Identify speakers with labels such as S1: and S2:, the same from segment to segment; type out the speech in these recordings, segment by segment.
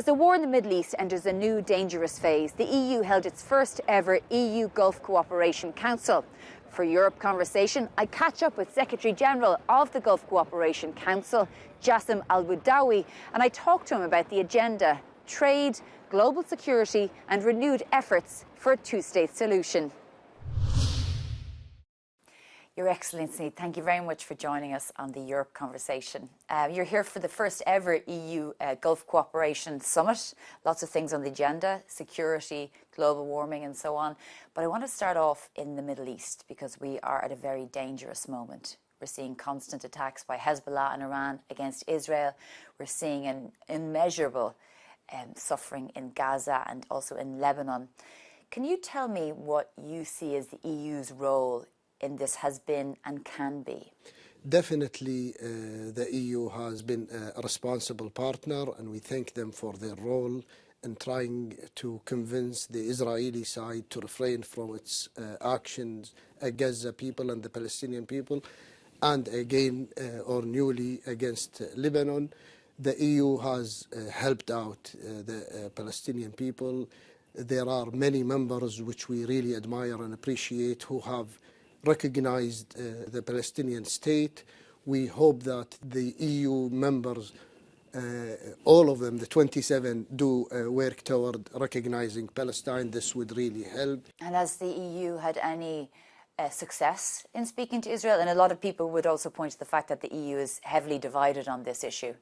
S1: As the war in the Middle East enters a new dangerous phase, the EU held its first ever EU Gulf Cooperation Council. For Europe Conversation, I catch up with Secretary General of the Gulf Cooperation Council, Jasem al-Budeiwi, and I talk to him about the agenda, trade, global security and renewed efforts for a two-state solution. Your Excellency, thank you very much for joining us on the Europe Conversation. You're here for the first ever EU Gulf Cooperation Summit. Lots of things on the agenda, security, global warming and so on. But I want to start off in the Middle East because we are at a very dangerous moment. We're seeing constant attacks by Hezbollah and Iran against Israel. We're seeing an immeasurable suffering in Gaza and also in Lebanon. Can you tell me what you see as the EU's role in this has been and can be?
S2: Definitely the EU has been a responsible partner, and we thank them for their role in trying to convince the Israeli side to refrain from its actions against the people and the Palestinian people, and again or newly against Lebanon. The EU has helped out the Palestinian people. There are many members which we really admire and appreciate who have recognized the Palestinian state. We hope that the EU members, all of them, the 27, do work toward recognizing Palestine. This would really help.
S1: And has the EU had any success in speaking to Israel? And a lot of people would also point to the fact that the EU is heavily divided on this issue.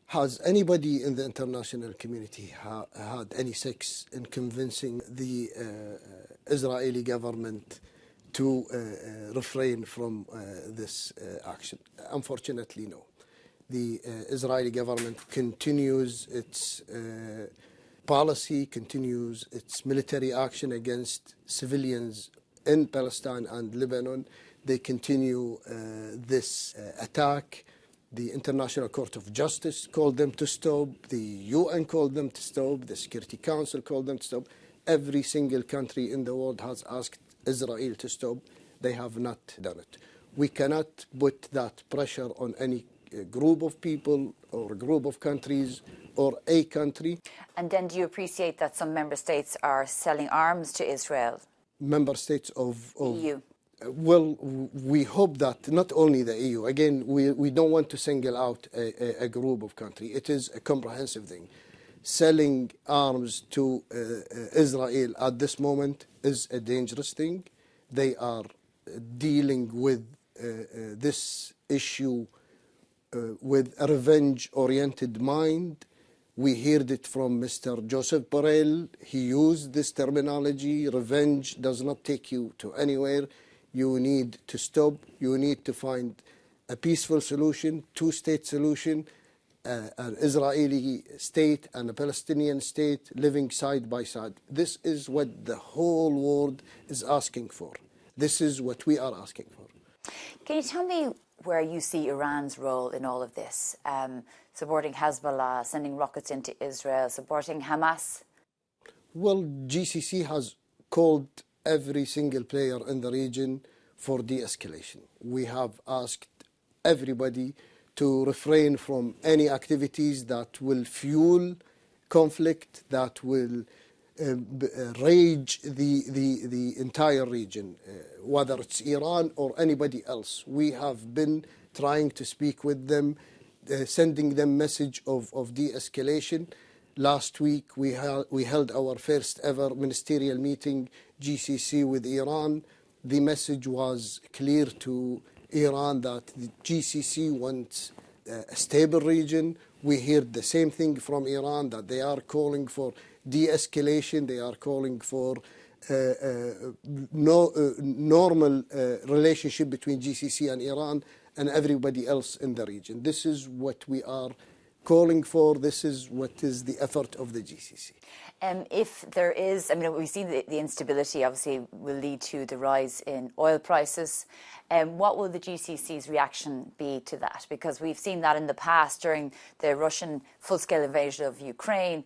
S2: Has anybody in the international community had any success in convincing the Israeli government to refrain from this action? Unfortunately, no. The Israeli government continues its policy, continues its military action against civilians in Palestine and Lebanon. They continue this attack. The International Court of Justice called them to stop. The UN called them to stop. The Security Council called them to stop. Every single country in the world has asked Israel to stop. They have not done it. We cannot put that pressure on any group of people or group of countries or a country.
S1: And then do you appreciate that some member states are selling arms to Israel?
S2: Member states of
S1: EU?
S2: Well, we hope that not only the EU. Again, we don't want to single out a group of countries. It is a comprehensive thing. Selling arms to Israel at this moment is a dangerous thing. They are dealing with this issue with a revenge-oriented mind. We heard it from Mr. Joseph Borrell. He used this terminology. Revenge does not take you to anywhere. You need to stop. You need to find a peaceful solution, two-state solution, an Israeli state and a Palestinian state living side by side. This is what the whole world is asking for. This is what we are asking for.
S1: Can you tell me where you see Iran's role in all of this? Supporting Hezbollah, sending rockets into Israel, supporting Hamas?
S2: Well, GCC has called every single player in the region for de-escalation. We have asked everybody to refrain from any activities that will fuel conflict, that will rage the entire region, whether it's Iran or anybody else. We have been trying to speak with them, sending them message of de-escalation. Last week we held our first ever ministerial meeting, GCC, with Iran. The message was clear to Iran that the GCC wants a stable region. We heard the same thing from Iran, that they are calling for de-escalation. They are calling for normal relationship between GCC and Iran and everybody else in the region. This is what we are calling for. This is what is the effort of the GCC.
S1: If there is, I mean, we've seen the instability obviously will lead to the rise in oil prices. What will the GCC's reaction be to that? Because we've seen that in the past during the Russian full-scale invasion of Ukraine,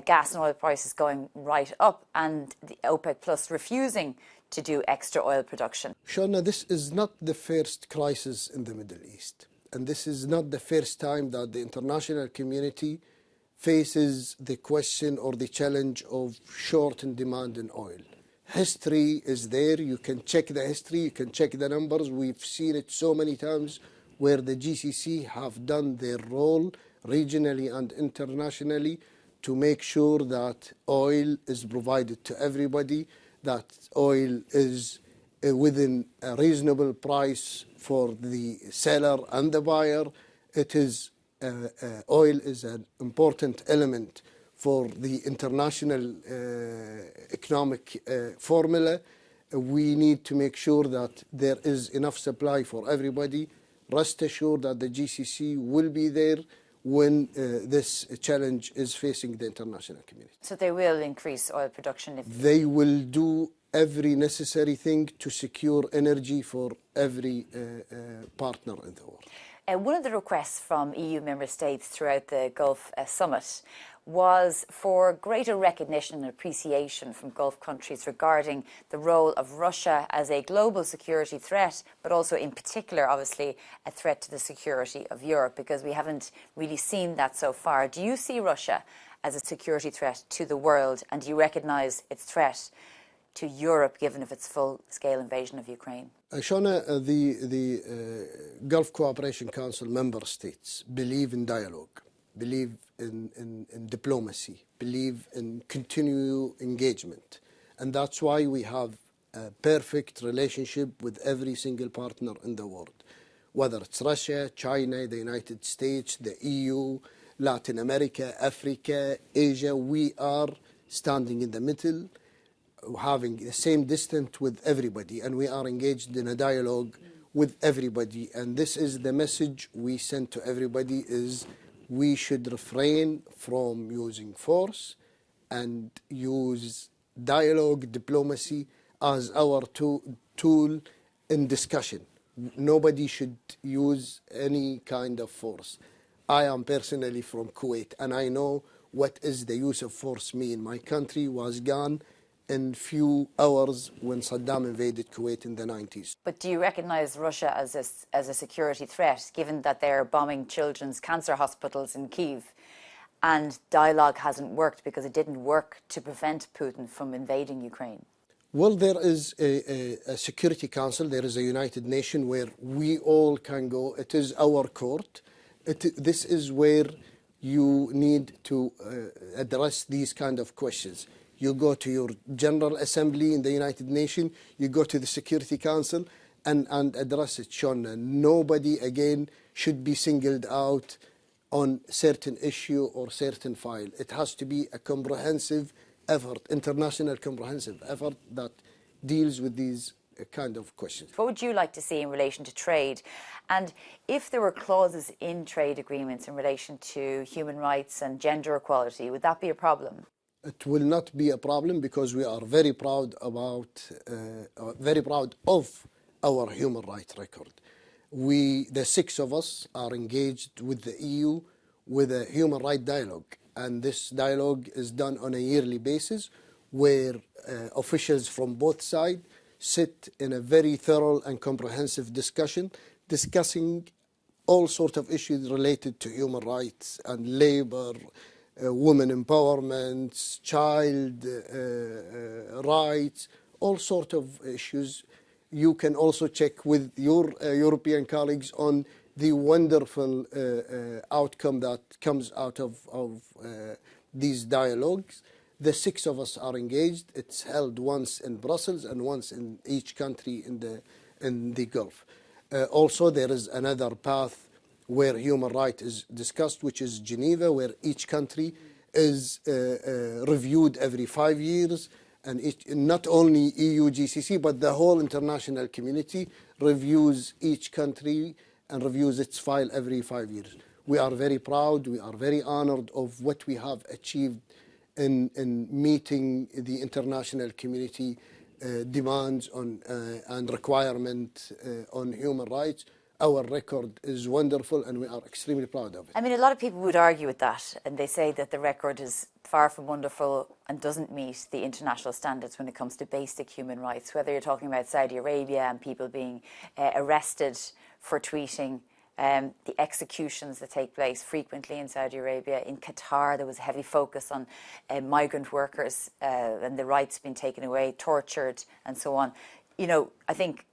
S1: gas and oil prices going right up and the OPEC Plus refusing to do extra oil production.
S2: Shona, this is not the first crisis in the Middle East. And this is not the first time that the international community faces the question or the challenge of short in demand in oil. History is there. You can check the history. You can check the numbers. We've seen it so many times where the GCC have done their role regionally and internationally to make sure that oil is provided to everybody, that oil is within a reasonable price for the seller and the buyer. It is oil is an important element for the international economic formula. We need to make sure that there is enough supply for everybody. Rest assured that the GCC will be there when this challenge is facing the international community.
S1: So they will increase oil production?
S2: They will do every necessary thing to secure energy for every partner in the world.
S1: One of the requests from EU member states throughout the Gulf Summit was for greater recognition and appreciation from Gulf countries regarding the role of Russia as a global security threat, but also in particular, obviously, a threat to the security of Europe, because we haven't really seen that so far. Do you see Russia as a security threat to the world, and do you recognise its threat to Europe, given of its full-scale invasion of Ukraine?
S2: Shona, the Gulf Cooperation Council member states believe in dialogue, believe in diplomacy, believe in continual engagement. And that's why we have a perfect relationship with every single partner in the world, whether it's Russia, China, the United States, the EU, Latin America, Africa, Asia. We are standing in the middle, having the same distance with everybody, and we are engaged in a dialogue with everybody. And this is the message we send to everybody, is we should refrain from using force and use dialogue, diplomacy as our tool in discussion. Nobody should use any kind of force. I am personally from Kuwait, and I know what is the use of force mean. My country was gone in few hours when Saddam invaded Kuwait in the 90s.
S1: But do you recognise Russia as a security threat, given that they're bombing children's cancer hospitals in Kyiv, and dialogue hasn't worked because it didn't work to prevent Putin from invading Ukraine?
S2: Well, there is a Security Council, there is a United Nations where we all can go. It is our court. This is where you need to address these kind of questions. You go to your General Assembly in the United Nations, you go to the Security Council and address it, Sean. Nobody, again, should be singled out on certain issue or certain file. It has to be a comprehensive effort, international comprehensive effort that deals with these kind of questions.
S1: What would you like to see in relation to trade? And if there were clauses in trade agreements in relation to human rights and gender equality, would that be a problem?
S2: It will not be a problem, because we are very proud of our human rights record. The six of us, are engaged with the EU with a human rights dialogue, and this dialogue is done on a yearly basis, where officials from both sides sit in a very thorough and comprehensive discussion, discussing all sorts of issues related to human rights and labor, women empowerment, child rights, all sorts of issues. You can also check with your European colleagues on the wonderful outcome that comes out of these dialogues. The six of us are engaged. It's held once in Brussels and once in each country in the Gulf. Also, there is another path where human rights is discussed, which is Geneva, where each country is reviewed every 5 years, and not only EU-GCC, but the whole international community reviews each country and reviews its file every 5 years. We are very proud, we are very honored of what we have achieved in meeting the international community demands on and requirement on human rights. Our record is wonderful, and we are extremely proud of it.
S1: I mean, a lot of people would argue with that, and they say that the record is far from wonderful and doesn't meet the international standards when it comes to basic human rights, whether you're talking about Saudi Arabia and people being arrested for tweeting the executions that take place frequently in Saudi Arabia. In Qatar, there was a heavy focus on migrant workers and the rights being taken away, tortured, and so on. You know, I think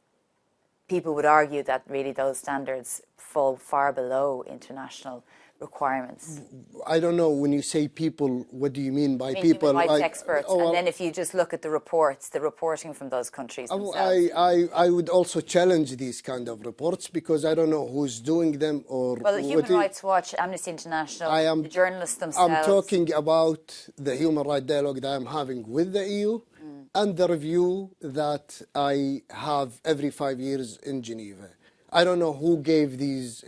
S1: people would argue that really those standards fall far below international requirements.
S2: I don't know, when you say people, what do you mean by people?
S1: Human rights experts, and then if you just look at the reports, the reporting from those countries themselves.
S2: I would also challenge these kind of reports, because I don't know who's doing them or...
S1: Well, Human Rights Watch, Amnesty International, the journalists themselves.
S2: I'm talking about the human rights dialogue that I'm having with the EU and the review that I have every 5 years in Geneva. I don't know who gave these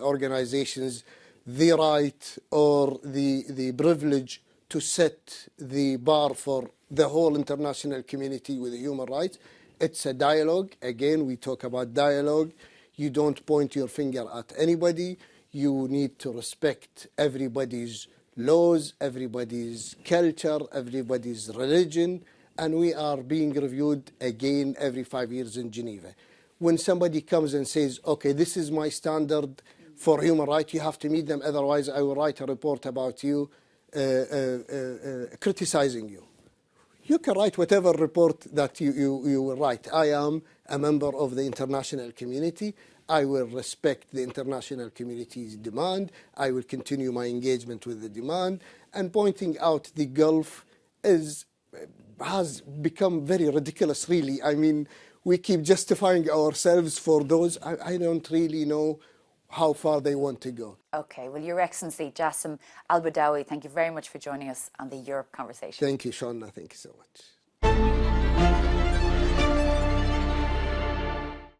S2: organizations the right or the privilege to set the bar for the whole international community with human rights. It's a dialogue. Again, we talk about dialogue. You don't point your finger at anybody. You need to respect everybody's laws, everybody's culture, everybody's religion, and we are being reviewed again every 5 years in Geneva. When somebody comes and says, okay, this is my standard for human rights, you have to meet them, otherwise I will write a report about you, criticizing you. You can write whatever report that you will write. I am a member of the international community. I will respect the international community's demand. I will continue my engagement with the demand. And pointing out the Gulf has become very ridiculous, really. I mean, we keep justifying ourselves for those. I don't really know how far they want to go.
S1: Okay, well, Your Excellency, Jasem al-Budeiwi, thank you very much for joining us on the Europe Conversation.
S2: Thank you, Shauna. Thank you so much.